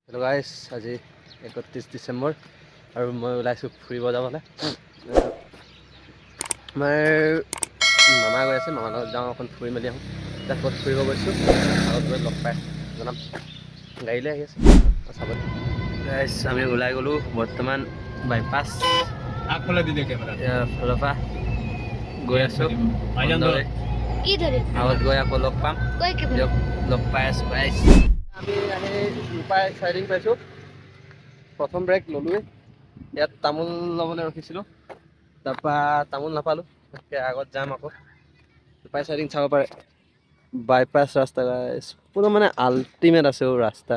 Hello' গাইছ, আজি 31 ডিচেম্বৰ আৰু মই ওলাইছোঁ ফুৰিব যাবলৈ। আমাৰ মামা গৈ আছে, মামাৰ লগত যাওঁ, অকণ ফুৰি মেলি আহোঁ। এতিয়া ক'ত ফুৰিব গৈছোঁ আগত গৈ লগ পাই জনাম। গাড়ীলৈ আহি আছে চাব। গাইছ, আমি ওলাই গ'লোঁ বৰ্তমান বাইপাছ ফালৰ পৰা গৈ আছোঁ। আগত গৈ আকৌ লগ পাম, লগ পাই আছোঁ গাইছ। আমি আহি ৰূপাই চাইডিং পাইছোঁ। প্ৰথম ব্ৰেক ল'লোৱেই, ইয়াত তামোল ল'বলৈ ৰখিছিলোঁ, তাৰপৰা তামোল নাপালোঁ। তাতকৈ আগত যাম আকৌ। ৰূপাই চাইডিং চাব পাৰে, বাইপাছ ৰাস্তা গাইছ, পুৰা মানে আল্টিমেট আছে ৰাস্তা।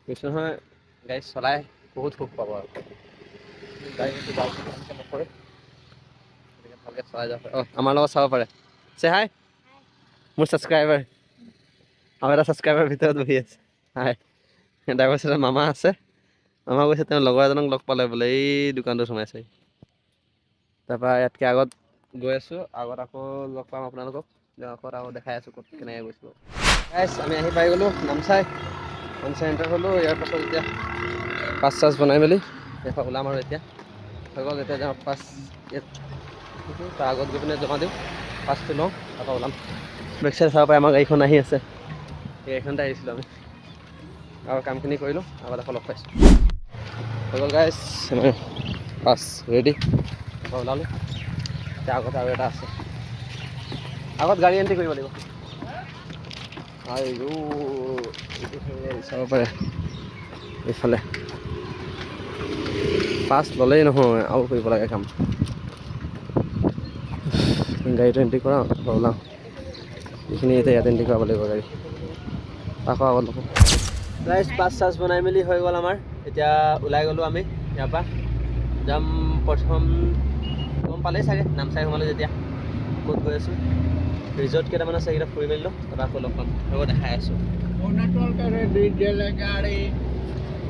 কৈছোঁ নহয় গাড়ী চলাই বহুত সুখ পাব আৰু গাড়ী নপৰে ভালকৈ চলাই যাব পাৰে। আমাৰ লগত চাব পাৰে। চে হাই মোৰ ছাবস্ক্ৰাইবাৰ, আৰু এটা ছাবস্ক্ৰাইবাৰ ভিতৰত বহি আছে। হাই, ড্ৰাইভাৰ চাইডত মামা আছে। মামা কৈছে তেওঁ লগৰ এজনক লগ পালে বোলে, এই দোকানটোত সোমাইছে। তাৰপৰা ইয়াতকৈ আগত গৈ আছোঁ, আগত আকৌ লগ পাম আপোনালোকক। আগত আকৌ দেখাই আছোঁ ক'ত কেনেকৈ গৈছোঁ। গাইছ, আমি আহি পাই গ'লোঁ নামচাই এণ্টাৰ হ'লোঁ। ইয়াৰ পাছত এতিয়া পাছ চাছ বনাই মেলি এফালে ওলাম আৰু এতিয়া হৈ গ'ল। এতিয়া যাওঁ পাছ, ইয়াত তাৰ আগত গৈ পিনে জমা দিওঁ, পাছটো লওঁ, তাৰপৰা ওলাম। বেক চাইড চাব পাৰে, আমাৰ গাড়ীখন আহি আছে। এই গাড়ীখনতে আহিছিলোঁ আমি, আৰু কামখিনি কৰিলোঁ, আগত আকৌ লগ পাইছোঁ। হৈ গ'ল গাইছ, আমাৰ পাছ ৰেডি, তাৰপৰা ওলালোঁ। এতিয়া আগত আৰু এটা আছে, আগত গাড়ী এণ্ট্ৰি কৰিব লাগিব। আৰু চাব পাৰে এইফালে পাছ ল'লেই নহয়, আৰু কৰিব লাগে কাম। গাড়ীটো এণ্ট্ৰি কৰাওঁ, ওলাওঁ। এইখিনি এতিয়া ইয়াত এণ্ট্ৰি কৰাব লাগিব গাড়ী, আকৌ আগত ল'ব। গাইছ, পাছ চাছ বনাই মেলি হৈ গ'ল আমাৰ। এতিয়া ওলাই গ'লোঁ আমি ইয়াৰ পৰা। যাম প্ৰথম, গম পালেই চাগে নামচাই সোমালোঁ যেতিয়া ক'ত গৈ আছোঁ। ৰিজৰ্ট কেইটামান আছে, সেইকেইটা ফুৰি মেলি লওঁ, তাৰপৰা আকৌ লগ পাম। ৰ'ব দেখাই আছোঁ।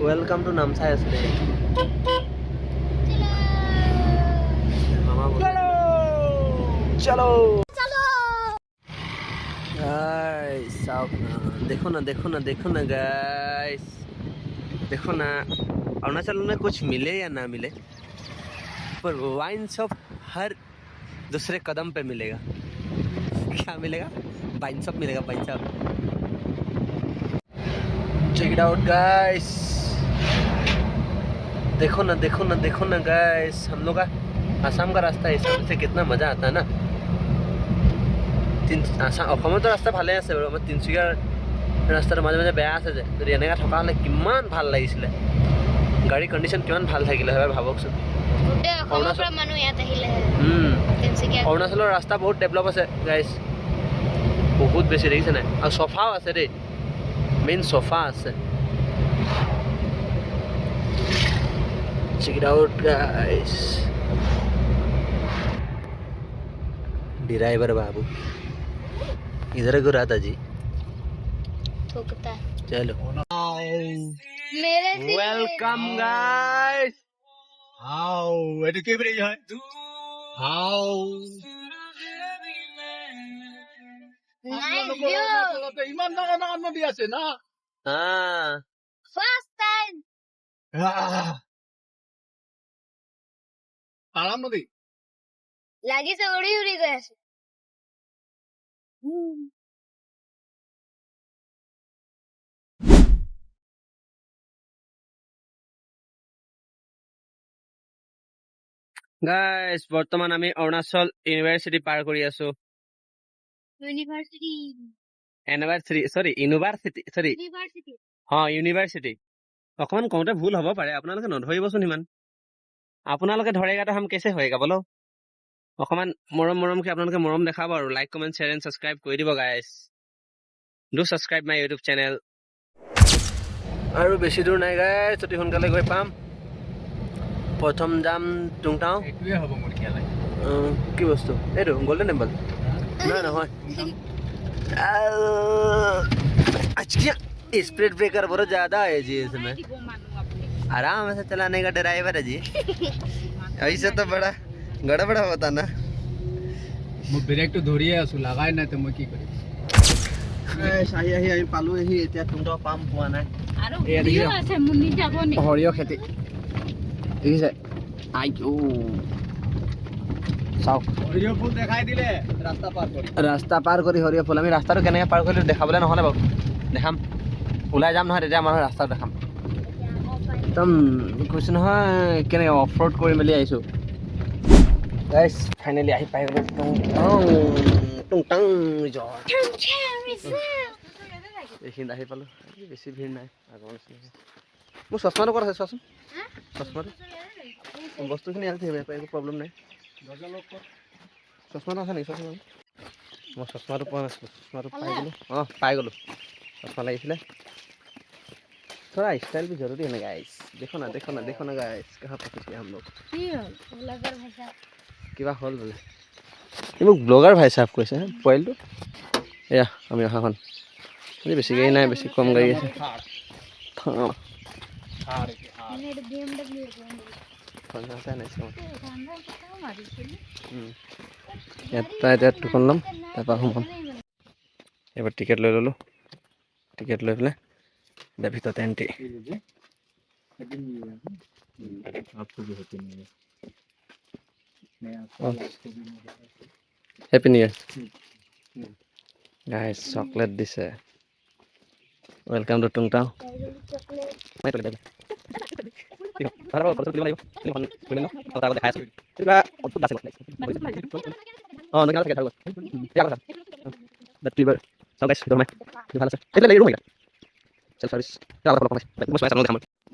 ৱেলকাম টু নামচাই আছিলে। চলো गाइस, साहब देखो ना देखो ना देखो ना गाइस, देखो ना। अरुणाचल में कुछ मिले या ना मिले, पर वाइन शॉप हर दूसरे कदम पे मिलेगा। क्या मिलेगा? वाइन शॉप मिलेगा, wine shop. Check it out guys, देखो ना देखो ना देखो ना गाइस। हम लोग का आसाम का रास्ता है, इससे कितना मज़ा आता है ना। অসমতো ৰাস্তা ভালে আছে বাৰু, আমাৰ তিনিচুকীয়াৰ ৰাস্তাটো মাজে মাজে বেয়া আছে যে। যদি এনেকৈ থকা হ'লে কিমান ভাল লাগিছিলে, গাড়ীৰ কণ্ডিশ্যন কিমান ভাল থাকিলে হয় ভাবকচোন। অৰুণাচলৰ ৰাস্তা বহুত ডেভেলপ আছে গাইছ, বহুত বেছি, দেখিছে নাই? আৰু চফাও আছে দেই, মেইন চফা আছে। চেক ইট আউট গাইছ। ड्राइवर बाबू इधर को रहा था जी, ठोकता। चलो वेलकम गाइस। हाउ एटु के बरे है हाउ ইমান ডাঙৰ ডাঙৰ নদী আছে না। ফাৰ্ষ্ট টাইম আৰাম নদী লাগিছে, উৰি উৰি গৈ আছে। গাইস, বৰ্তমান আমি অৰুণাচল ইউনিভাৰ্চিটি পাৰ কৰি আছো। ইউনিভাৰ্চিটি অকমান কওঁতে ভুল হ'ব পাৰে, আপোনালোকে নধৰিবচোন ইমান। আপোনালোকে ধৰেগাটো হাম কেছে হয়েগা বলো। অকমান মৰম মৰমকে আপোনালোকে মৰম দেখাব আৰু like comment share and subscribe কৰি দিব গাইছ। Do subscribe my YouTube channel. আৰু বেছি দূৰ নাই গাইছ, অতি সোনকালে গৈ পাম। প্ৰথম যাম টুংটাও। এইটোৱে হ'ব মোৰ খেলা। কি বস্তু এইটো? Golden temple? নাই নহয়, स्पीड ब्रेकर बहुत ज्यादा है जी इसमें, आराम से चलाने का ड्राइवर है जी। ऐसे तो बड़ा गड़बड़ा होता ना। ब्रेक तो धोरी है, लगाए ना तो मैं की करी। আহি আমি পালোহি এতিয়া তুমটাও পাম পোৱা নাই আৰু ভিডিও আছে মুনি যাব নি সৰিয়হ খেতি দেখিছে আইও চাওক সৰিয়হ ফুল দেখাই দিলে ৰাস্তা পাৰ কৰি সৰিয়হ ফুল আমি ৰাস্তাটো কেনেকৈ পাৰ কৰিলোঁ দেখাবলৈ নহ'লে বাৰু দেখাম ওলাই যাম নহয় তেতিয়া আমাৰ ৰাস্তাটো দেখাম একদম কৈছোঁ নহয় কেনেকৈ অফ ৰোড কৰি মেলি আহিছোঁ গাইছ ফাইনেলি আহি পাই গ'লোঁ টুংটাং ৰিজৰ্ট এইখিনিত আহি পালোঁ বেছি ভিৰ নাই আগৰ নিচিনা মোৰ চশমাটো ক'ত আছে চোৱাচোন চশমাটো বস্তুখিনি আনি থাকিব একো প্ৰব্লেম নাই চশমাটো আছে নেকি চশমা মই চশমাটো পোৱা নাছিলোঁ চশমাটো পাই গ'লোঁ পাই গ'লোঁ চশমা লাগিছিলে थोड़ा स्टाइल भी जरूरी है ना गाइस देखो ना गाइस कहाँ पहुँच गए हम लोग किबा हल बोले ये ब्लॉगर भाई साहब कैसे हैं पॉइल तो या हम यहाँ कौन ये बेसी गई ना बेसी कम गई है हाँ टुकन लम एबार टिकेट ले लो टिकेट ले पे ভিতৰত এণ্ট্ৰি হেপী নিউ ইয়াৰ গাইছ চকলেট দিছে ৱেলকাম টু টুংটাও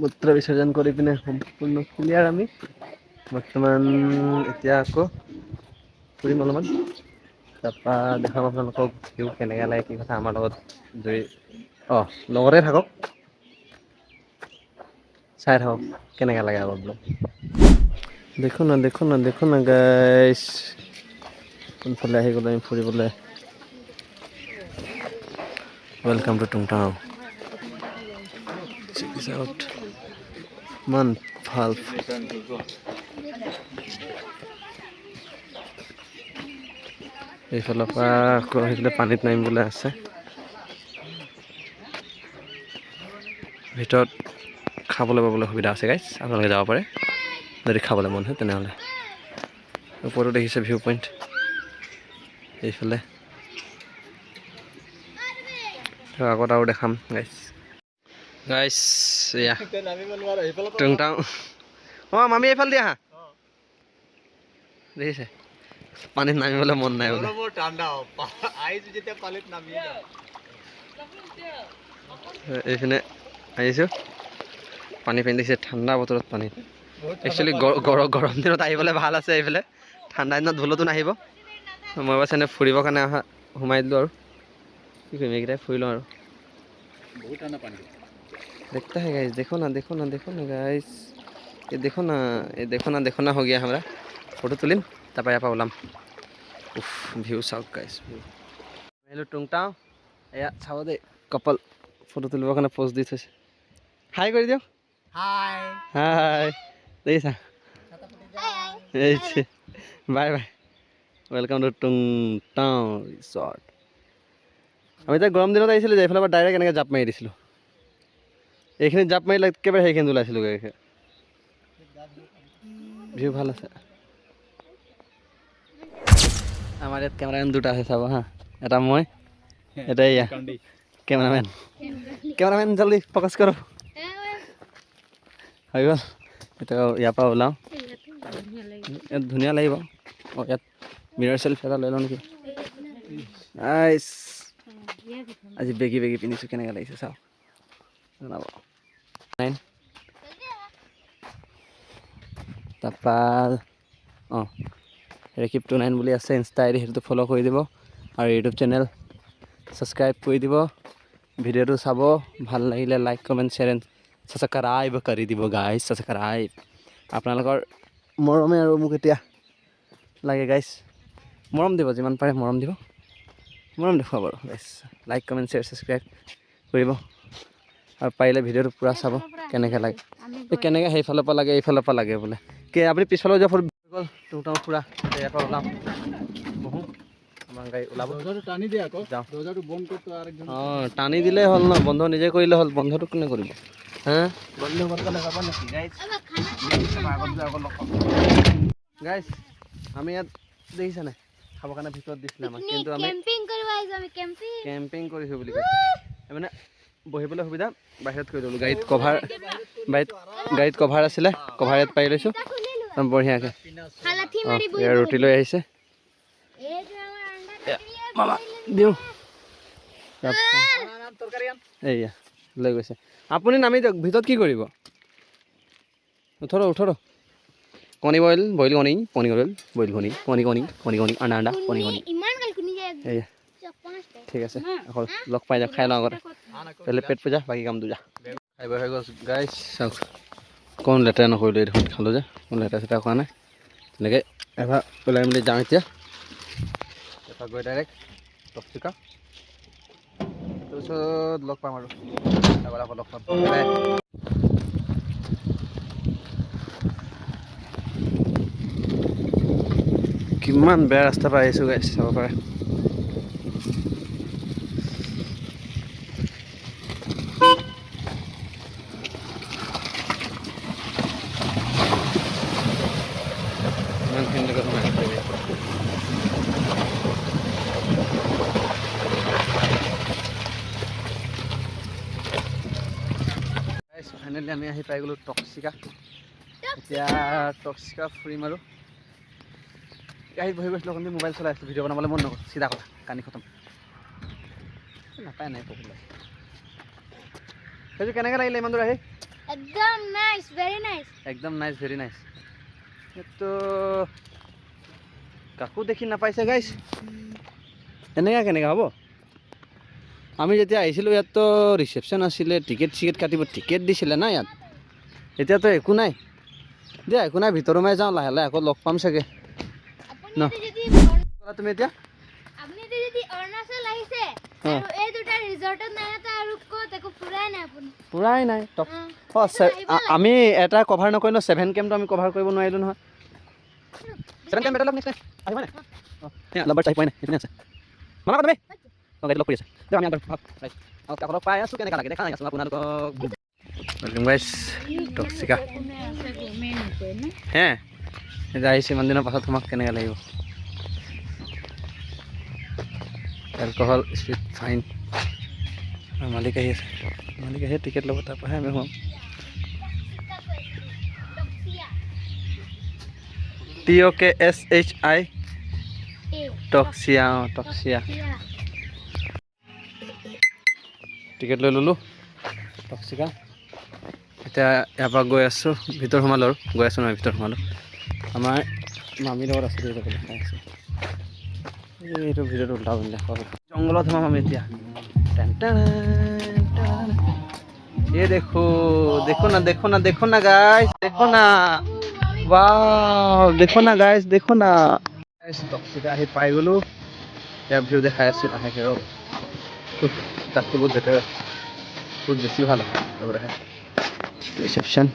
মূত্ৰ বিসৰ্জন কৰি পিনে সম্পূৰ্ণ ক্লিয়াৰ আমি বৰ্তমান এতিয়া আকৌ ফুৰিম অলপমান তাৰপৰা দেখাম আপোনালোকক ভিউ কেনেকৈ লাগে কি কথা আমাৰ লগত জড়িত লগতে থাকক চাই থাকক কেনেকৈ লাগে আকৌ ব্লগ দেখো না গাইছ কোনফালে আহি গ'লো আমি ফুৰিবলৈ ৱেলকাম টু টুংটাও check this out man ভাল এইফালৰ পৰা আকৌ সেইফালে পানীত নামিবলৈ আছে ভিতৰত খাবলৈ পাবলৈ সুবিধা আছে গাইছ আপোনালোকে যাব পাৰে যদি খাবলৈ মন হয় তেনেহ'লে ওপৰতো দেখিছে ভিউ পইণ্ট এইফালে আগত আৰু দেখাম গাইছ এয়া টুংটাও মামি এইফালে দিয়া দেখিছে পানীত নামিবলৈ মন নাই বোলে এইপিনে আহিছোঁ পানী পানী দিছে ঠাণ্ডা বতৰত পানী একচুৱেলি গৰম দিনত আহিবলৈ ভাল আছে এইফালে ঠাণ্ডা দিনত ভুলতো নাহিব মই বাছ এনে ফুৰিবৰ কাৰণে অহা সোমাই দিলোঁ আৰু কি কৰিম এইকেইটাই ফুৰি লওঁ আৰু देखता है गाइस देखो ना गाइस ये देखो ना हो गया हमारा फोटो तुलिम तब यहाँ पर ओलाम उफ व्यू चाওক गाइस हेलो टुंगटाও এয়া চাব দে কপল ফটো তুলিবৰ কাৰণে পোজ দি থৈছে হাই কৰি দিও হাই দেখিছা বাই ৱেলকাম টু টুংটাও ৰিজৰ্ট আমি এতিয়া গৰম দিনত আহিছিলোঁ যে এইফালৰ পৰা ডাইৰেক্ট এনেকৈ জাপ মাৰি দিছিলোঁ এইখিনি জাপ মাৰিলে একেবাৰে সেইখিনি ওলাইছিলোঁ গাড়ী ভিউ ভাল আছে আমাৰ ইয়াত কেমেৰামেন দুটা আছে চাব হা এটা মই এটা এয়া কেমেৰামেন জলদি ফ'কাছ কৰ হৈ গ'ল এতিয়া ইয়াৰ পৰা ওলাওঁ ইয়াত ধুনীয়া লাগিব ইয়াত মিৰৰ চেল্ফি এটা লৈ লওঁ নেকি নাইচ আজি বেগি পিন্ধিছোঁ কেনেকৈ লাগিছে চাওক জনাব তাৰপৰা ৰেকিব 29 বুলি আছে ইনষ্টা আইডি সেইটো ফ'ল' কৰি দিব আৰু ইউটিউব চেনেল ছাবস্ক্ৰাইব কৰি দিব ভিডিঅ'টো চাব ভাল লাগিলে like comment share and subscribe কৰি দিব গাইছ ছাবস্ক্ৰাইব আপোনালোকৰ মৰমে আৰু মোক এতিয়া লাগে গাইছ মৰম দিব যিমান পাৰে মৰম দিব মৰম দেখুৱাব বাৰু গাইছ লাইক কমেণ্ট শ্বেয়াৰ ছাবস্ক্ৰাইব কৰিব আৰু পাৰিলে ভিডিঅ'টো পূৰা চাব কেনেকৈ লাগে কেনেকৈ সেইফালৰ পৰা লাগে এইফালৰ পৰা লাগে বোলে আপুনি পিছফালে যোৱা ফটো গ'ল টুংটাও ফুৰা ইয়াৰ পৰা ওলাম বহোঁ আমাৰ আমাৰ গাড়ী ওলাব দৰ্জাটো টানি দিয়া আকৌ যাওঁ দৰ্জাটো বন্ধ কৰি তই আৰেকজন টানি দিলেই হ'ল ন বন্ধ নিজে কৰিলে হ'ল বন্ধটো কোনে কৰিব হা বন্ধ কৰিবলৈ যাব নেকি গাইজ গাইজ আমি ইয়াত দেখিছা নাই খাবৰ কাৰণে ভিতৰত দিছিলে আমাক কিন্তু আমি কেম্পিং কৰিছোঁ বুলি কৈছে মানে বহিবলৈ সুবিধা বাহিৰত কৰি ল'লোঁ গাড়ীত কভাৰ আছিলে কভাৰ ইয়াত পাৰি লৈছোঁ বঢ়িয়াকৈ ইয়াৰ ৰুটি লৈ আহিছে মামা দিওঁ এয়া লৈ গৈছে আপুনি নামি দিয়ক ভিতৰত কি কৰিব উঠৰ কণী বইল কণী কণী আণ্ডা কণী এয়া ঠিক আছে আকৌ লগ পাই যাওক খাই লওঁ আগতে পেলে পেট পূজা বাকী কামটো যা খাই বৈ হৈ গ'ল গাইছ চাওক অকণ লেতেৰা নকৰিলোঁ এই দেখোন খালোঁ যে অকণ লেতেৰা চেতেৰা খোৱা নাই তেনেকৈ এবাৰ ওলাই মেলি যাওঁ এতিয়া এবাৰ গৈ ডাইৰেক্ট টপচিকা তাৰপিছত লগ পাম আৰু আকৌ লগ পাম কিমান বেয়া ৰাস্তা পাই আহিছোঁ গাইছ চাব পাৰে ফাইনেলি আমি আহি পাই গ'লোঁ টক্সিকা এতিয়া টক্সিকা ফুৰিম আৰু গাড়ীত বহি গৈছিলোঁ অকণ মোবাইল চলাই আছিলোঁ ভিডিঅ' বনাবলৈ মন নগ'ল চিধা কথা কানি খতম নাপায় নাই পঢ়িলে সেইটো কেনেকৈ লাগিলে ইমান দূৰ আহি একদম নাইচ ভেৰি নাইচ এইটো কাকো দেখি নাপাইছে গাইছ এনেকৈ হ'ব আমি যেতিয়া আহিছিলোঁ ইয়াততো ৰিচেপশ্যন আছিলে টিকেট কাটিব টিকেট দিছিলে না ইয়াত এতিয়াতো একো নাই দিয়া একো নাই ভিতৰত সোমাই যাওঁ লাহে লাহে আকৌ লগ পাম চাগে ন তুমি এতিয়া পুৰাই নাই আমি এটা কভাৰ নকৰিলোঁ 7 কেম্পটো আমি কভাৰ কৰিব নোৱাৰিলোঁ নহয় 7 কেম্প এটা লগ নেক্সট আহিবা নাই লাভাৰ চাই পোৱাই নাই সেইখিনি আছে মানা তুমি গাড়ী লগ কৰি আছে আমি আগত পাই আছোঁ কেনেকৈ লাগে দেখা নাই আছোঁ আপোনালোকক ৱেলকাম গাইছ টক্সিকা হে এতিয়া আহিছোঁ ইমান দিনৰ পাছত তোমাক কেনেকৈ লাগিব এলকহল স্পিড ফাইন মালিক আহি আছে মালিক আহি টিকেট ল'ব তাৰপৰাহে আমি সোমাম TOKSHI টক্সিয়া টক্সিয়া টিকেট লৈ ল'লোঁ টক্সিকা এতিয়া ইয়াৰ পৰা গৈ আছোঁ ভিতৰত সোমালোঁ আৰু গৈ আছোঁ নহয় ভিতৰত সোমালোঁ আমাৰ মামীৰ লগত আছোঁ যাবলৈ খাই আছোঁ এইটো ভিডিঅ'টো উল্টা বুলি জংঘলত সোমাম আমি এতিয়া ये देखो ना गाइस वाव देखो ना गाइस टक्सिका आহি পাই গ'লো ইয়াৰ ভিউ দেখাই আছোঁ লাহেকৈ তাতকৈ বহুত বেটাৰ বহুত বেছি ভাল হয় ৰিচেপশ্যন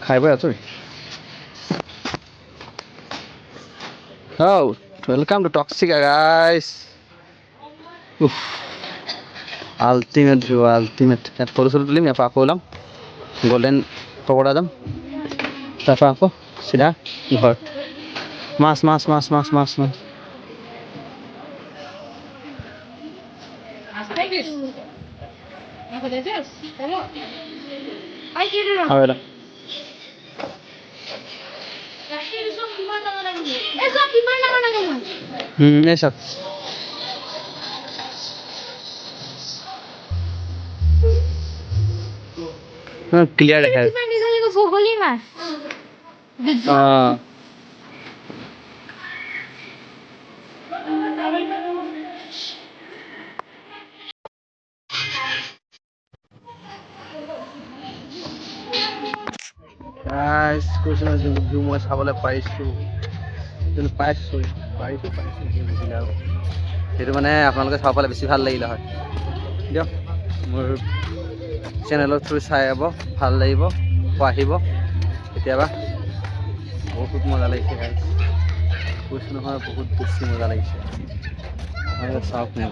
খাই বৈ আছোঁ वेलकम टू टक्सिका गाइस আল্টিমেট ভিউ আল্টিমেট ইয়াত ফটো চটো তুলিম ইয়াৰ পৰা আকৌ ওলাম গ'ল্ডেন পকৰা যাম তাৰপৰা আকৌ চিধা ঘৰ মাছ এই সব ক্লিয়াৰ দেখা ভিউ মই চাবলৈ পাৰিছোঁ সেইটো মানে আপোনালোকে চাব পালে বেছি ভাল লাগিলে হয় দিয়ক মোৰ চেনেলৰ থ্ৰু চাই যাব ভাল লাগিব আহিব কেতিয়াবা বহুত মজা লাগিছে কৈছোঁ নহয় বহুত বেছি মজা লাগিছে চাওক নে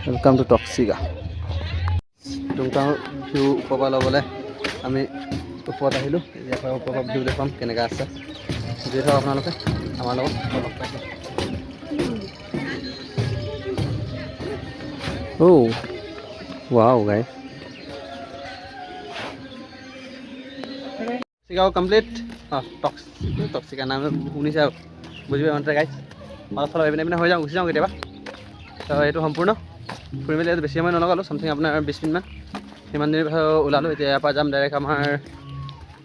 ৱেলকাম টু টক্সিকা টুমটাও ভিউ ওপৰৰ পৰা ল'বলৈ আমি ওপৰত আহিলোঁ ইয়াৰ পৰা ওপৰৰ পৰা ভিউ দেখুৱাম কেনেকৈ আছে যি ধৰক আপোনালোকে আমাৰ লগত লগ পাইছে Oh, wow, guys. Toxica complete. Toxica নাম শুনিছে আৰু বুজিব মনতে গাইছ অলপ চলপ এইপিনে পিনে হৈ যাওঁ গুচি যাওঁ কেতিয়াবা তো এইটো সম্পূৰ্ণ ফুৰি মেলি বেছি সময় নলগালোঁ চামথিং আপোনাৰ 20 মিনিটমান সিমান দিনৰ পিছত ওলালোঁ এতিয়া ইয়াৰ পৰা যাম ডাইৰেক্ট আমাৰ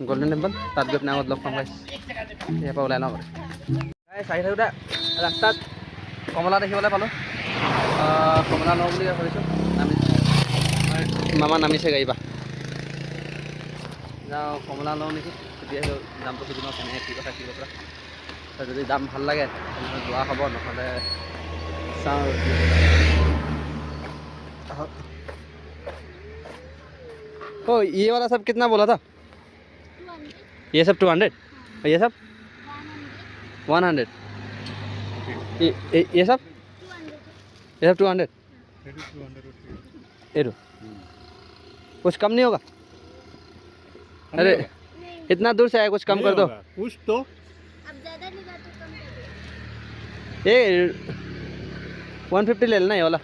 গল্ডেন টেম্পল তাত গৈ পিনে আগত লগ পাম গাইছ ইয়াৰ পৰা ওলাই লওঁ গাইছ আহি থাকোঁতে ৰাস্তাত কমলা দেখিবলৈ পালোঁ কমলা লওঁ বুলি ভাবিছোঁ মামা নামিছে গাড়ী পৰা যাওঁ কমলা লওঁ নেকি তেতিয়াহে দামটো সুধি লওঁ কেনেকৈ কি কথা যদি দাম ভাল লাগে তেনেহ'লে যোৱা হ'ব নহ'লে চাওঁ ओ ये वाला सब कितना बोला था 200 ये सब 200 और ये सब 100 ये सब 200 ये रो कुछ कम नहीं होगा अरे इतना दूर से आया कुछ कम कर दो कुछ तो अब ज्यादा लेगा तो कम कर ये 150 ले लेना ये वाला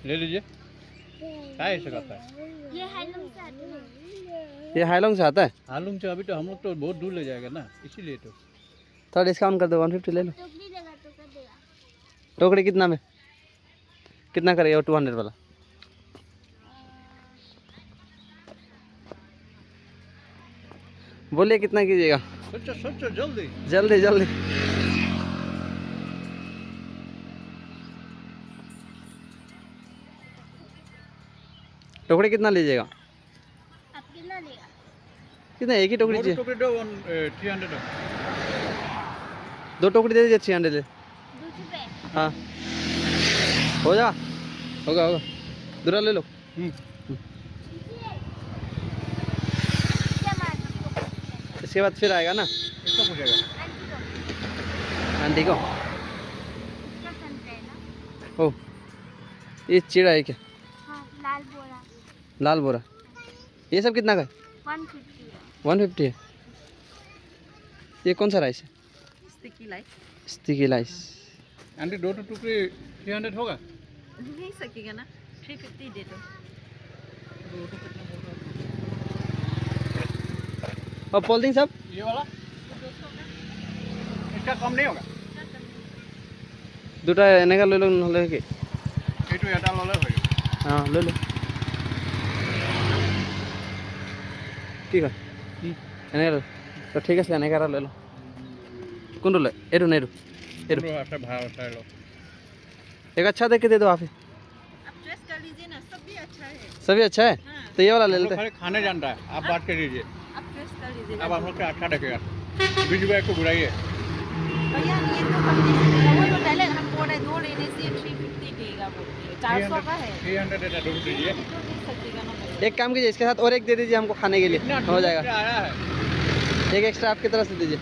ले लीजिए क्या ऐसे करता है ये हाईलॉन्ग से आता है ये हाईलॉन्ग से आता है हालूम से अभी तो हम लोग तो बहुत दूर ले जाएगा ना इसीलिए तो थोड़ा डिस्काउंट कर दो 150 ले लो टोकरी लेगा तो कर देगा टोकरी कितना में कितना करेगा 200 वाला बोलिए कितना कीजिएगा सोचो जल्दी जल्दी जल्दी टोकरी कितना लीजिएगा अब कितना लेगा कितना एक ही टोकरी चाहिए टोकरी दो 300 दो टोकरी दे दीजिए 300 दे 2 रुपए हाँ हो जा होगा दूरा ले लो क्या मार इसके बाद फिर आएगा ना कितना पूछेगा आंटी को क्या संतरा है ना ओ ये चिड़ा है क्या हाँ लाल बोरा लाल बोरा ये सब कितना का है 150 150 है ये कौन सा राइस है स्टिकी राइस आंटी दो टोकरी 300 होगा नहीं सकेगा ना 350 दे दो और पॉलिथिन सब ये वाला इसका कम नहीं होगा দুটা এনেকা লৈ লওক নহ'লে কি এইটো এটা ল'লে হৈ যাব অঁ লৈ লওক কি কয় এনেকৈ লৈ তো ঠিক আছে এনেকৈ এটা লৈ লওঁ কোনটো লয় এইটো নে এইটো এইটো আছে ভাল চাই লওক एक अच्छा देख के दे दो आप ही आप ड्रेस कर लीजिए ना सब भी अच्छा है सभी अच्छा है तो ये वाला ले लेते हैं खाली खाने जानता है आप बात कर लीजिए आप ड्रेस कर लीजिए अब आप लोग का अच्छा देखेगा बीच बैग को बुलाइए भैया ये तो हमने वही तो पहले हम बोल रहे दो लेने से 350 देगा बोलते 400 का है 300 देता दो दीजिए तो दे सकेगा ना भैया एक काम कीजिए इसके साथ और एक दे दीजिए हमको खाने के लिए हो जाएगा आया है एक एक्स्ट्रा आपकी तरफ से दीजिए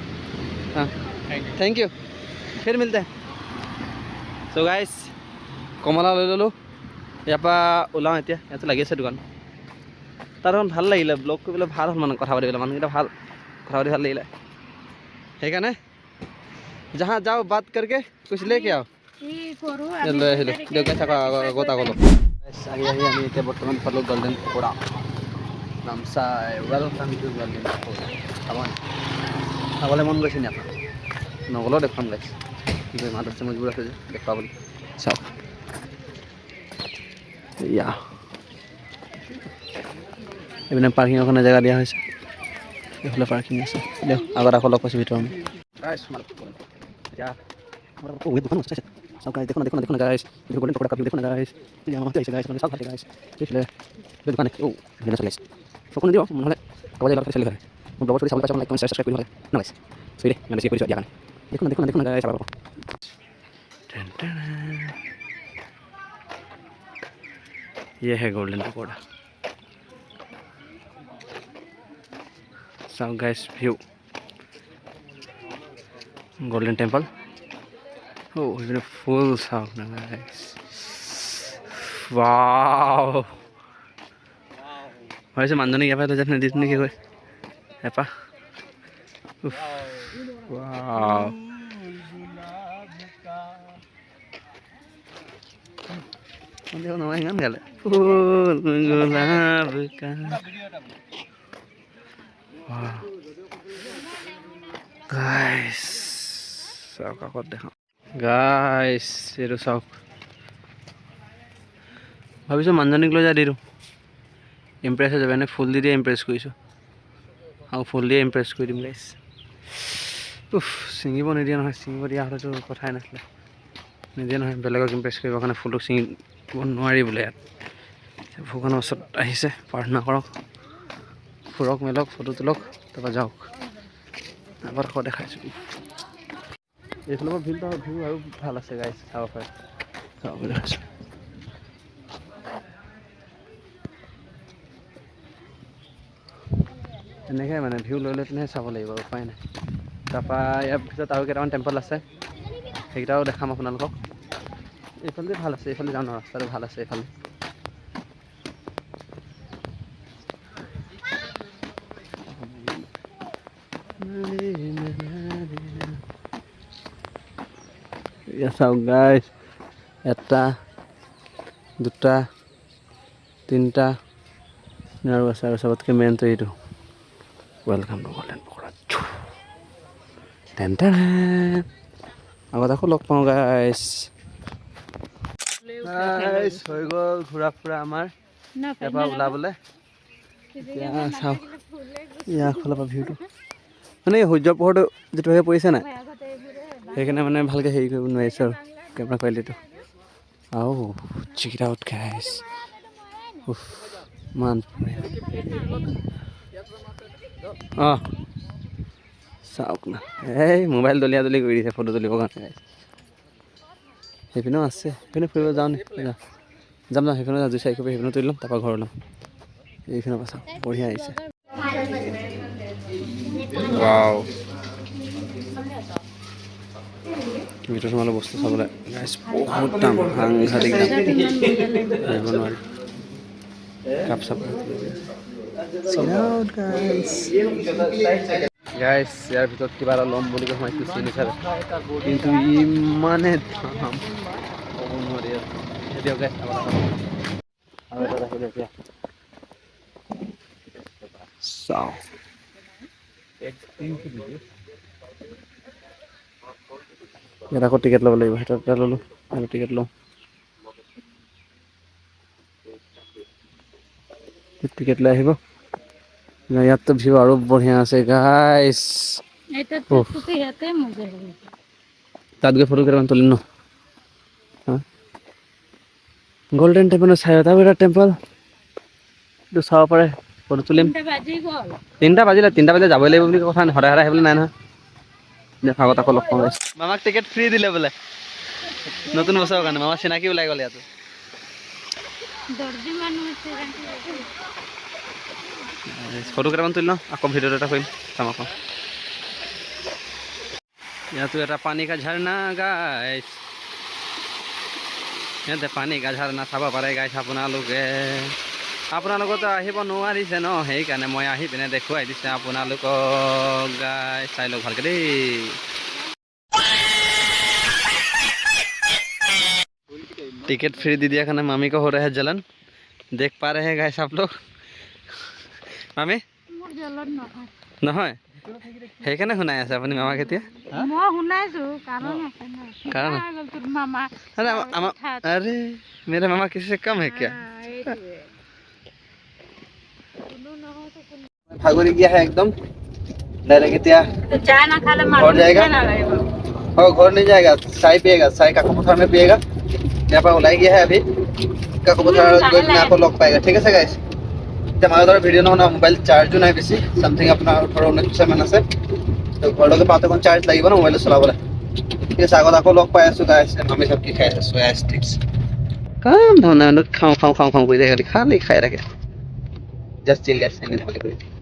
हाँ थैंक यू थैंक यू फिर मिलते हैं सो गाइस কমলা লৈ ল'লোঁ ইয়াৰ পৰা ওলাওঁ এতিয়া ইয়াতে লাগি আছে দোকান তাত এখন ভাল লাগিলে ব্লগ কৰিবলৈ ভাল হ'ল মানে কথা পাতিবলৈ মানুহকেইটা ভাল কথা পাতি ভাল লাগিলে সেইকাৰণে जहाँ जाओ बात करके कुछ लेके आओ লৈ আহিলোঁ দেউতাই থাকা আগত আগলৈ আহি আহি আমি এতিয়া বৰ্তমান পালোঁ golden pakora Namsai welcome to golden pakora খাবলৈ মন গৈছে নি আপোনাৰ নগ'লেও দেখুৱাম গাইছে কি কয় মাত আছে মজবুৰ আছে যে দেখুৱাবলৈ চাওক এয়া এইপিনে পাৰ্কিঙৰ কাৰণে জেগা দিয়া হৈছে এইফালে পাৰ্কিং আছে দিয়ক আগত আকৌ লগ পাইছোঁ ভিতৰত দোকান আছে সব গাইস দেখো না গাইস গোল্ডেন পকোড়া কাপ দেখো না গাইস ये हमारे ऐसे गाइस মানে সব খাতে গাইস দেখলে দোকানে ও ভিডিও চলে ফোন দিও মানে কবে লাগা চলে করে ব্লগ করে সবাই কাছে লাইক কমেন্ট সাবস্ক্রাইব করে না গাইস সরি মানে সে করে দিও দেখো না গাইস আবার ये है गोल्डन पकौड़ा চাওক গাইছ ভিউ গল্ডেন টেম্পল সেইপিনে ফুল চাওক না গাইছ ৱাও ভাবিছোঁ মানুহজনীক ইয়াৰ পৰা লৈ যাম দিছোঁ নেকি গৈ এপাহ ৱাও নহয় ইমান গালে ফুল গোলাপ গাইছ চাওক আগত দেখাওঁ গাইছ এইটো চাওক ভাবিছোঁ মানুহজনীক লৈ যাই দিওঁ ইমপ্ৰেছ হৈ যাব এনে ফুল দি দিয়ে ইমপ্ৰেছ কৰিছোঁ আৰু ফুল দিয়ে ইমপ্ৰেছ কৰি দিম গাইছ ছিঙিব নিদিয়ে নহয় ছিঙিব দিয়া হ'লেতো কথাই নাছিলে নিদিয়ে নহয় বেলেগক ইমপ্ৰেছ কৰিবৰ কাৰণে ফুলক ছিঙিব নোৱাৰি বোলে ইয়াত ভগৱানৰ ওচৰত আহিছে প্ৰাৰ্থনা কৰক ফুৰক মেলক ফটো তোলক তাৰপৰা যাওক আগত আকৌ দেখাইছোঁ এইফালৰ পৰা ভিউ আৰু ভাল আছে গাইছ চাব পাৰে চাব দেখাইছোঁ এনেকৈ মানে ভিউ লৈ পিনেহে চাব লাগিব উপায় নাই তাৰপৰা ইয়াৰ পিছত আৰু কেইটামান টেম্পল আছে সেইকেইটাও দেখাম আপোনালোকক এইফালে ভাল আছে এইফালে যাওঁ ন ৰাস্তাটো ভাল আছে এইফালে চাওক গাইছ এটা দুটা তিনিটা আৰু আছে আৰু চবতকৈ মেইনটো এইটো ৱেলকাম টু গল্ডেন পকৰা আগত আকৌ লগ পাওঁ গাইছ হৈ গ'ল ঘূৰা ফুৰা আমাৰ এবাৰ ওলাবলৈ এতিয়া চাওক ইয়াৰ ফালৰ পৰা ভিউটো মানে এই সূৰ্য পোহৰটো যিটো হৈ পৰিছে নাই সেইকাৰণে মানে ভালকৈ হেৰি কৰিব নোৱাৰিছোঁ আৰু কেমেৰা কোৱালিটিটো আৰু check it out guys মান অঁ চাওক না এই মোবাইল দলিয়া দলি কৰি দিছে ফটো তুলিবৰ কাৰণে সেইপিনেও আছে সেইপিনে ফুৰিব যাওঁ নি যাম সেইপিনে যাওঁ 2-4 কপি সেইপিনে তুলি ল'ম তাৰপৰা ঘৰ ল'ম এইপিনৰ পৰা চাওক বঢ়িয়া আহিছে ৱাও ভিতৰত তোমালোক বস্তু চাবলৈ গাইছ বহুত দাম সাংঘাতিক দাম আহিব নোৱাৰি কাপ চাপ গাইছ ইয়াৰ ভিতৰত কিবা এটা ল'ম বুলি সোমাইছোঁ চিনিচাৰ কিন্তু ইমানে দাম ক'ব নোৱাৰি দিয়ক গাইছ আৰু এটা ৰাখিলে এতিয়া চাওঁ ইয়াত আকৌ টিকেট ল'ব লাগিব সেইটো এটা ল'লোঁ আৰু টিকেট লওঁ টিকেট লৈ আহিব ইয়াততো ভিউ আৰু বঢ়িয়া আছে গাইছ তাত গৈ ফটো কেইটামান তুলিম ন গল্ডেন টেম্পলৰ চাইডত আৰু এটা টেম্পল এইটো চাব পাৰে ফটো তুলিম 3টা বাজিলে 3টা বাজিলে যাবই লাগিব বুলি কথা সদায় সদায় আহিবলৈ নাই নহয় আগত আকৌ লগ পাওঁ মামাক টিকেট ফ্ৰী দিলে বোলে নতুন বছৰৰ কাৰণে মামা চিনাকি ওলাই গ'ল ইয়াতো ফটো কেইটামান তুলি লওঁ আকৌ ভিডিঅ' এটা কৰিম চাম আকৌ ইয়াতো এটা পানী কা ঝৰ্ণা গাইছ ইয়াতে পানী কা ঝৰ্ণা চাব পাৰে গাইছ আপোনালোকতো আহিব নোৱাৰিছে ন সেইকাৰণে মই আহি পিনে দেখুৱাই দিছে আপোনালোকক গাইছ চাই লওক ভালকৈ দেই टिकट फ्री दे दिया खाना मामी का हो रहा है जलन देख पा रहे हैं गाइस आप लोग मामी নহয় সেইকাৰণে শুনাই আছে আপুনি মামা কেতিয়া মই শুনাইছো কাৰণ कारण তোৰ মামা अरे अरे मेरा मामा किसी से कम है क्या भागोरी गया है एकदम डायरेक्ट क्या चाय ना खा ले घर जाएगा और घर नहीं जाएगा चाय पिएगा चाय काको पथार में पिएगा यहाँ पर उलाई गया है अभी काको पथार आपको लग पाएगा ठीक है गाइस हमारे भिडिओ ना मोबाइल चार्जो ना बेसि समथिंग अपना 18-19 मान আছে তো ঘৰলৈকে পাওঁতে কোন চাৰ্জ লাগিব না মোবাইল চলাবলৈ ঠিক আছে আগত আকৌ লগ পাই আছো গাইস আমি সব কি খাই আছো সোয়া স্টিক্স কাম ধনা খাও কৰি থাকে খালি খাই থাকে জাস্ট চিল গাইস এনে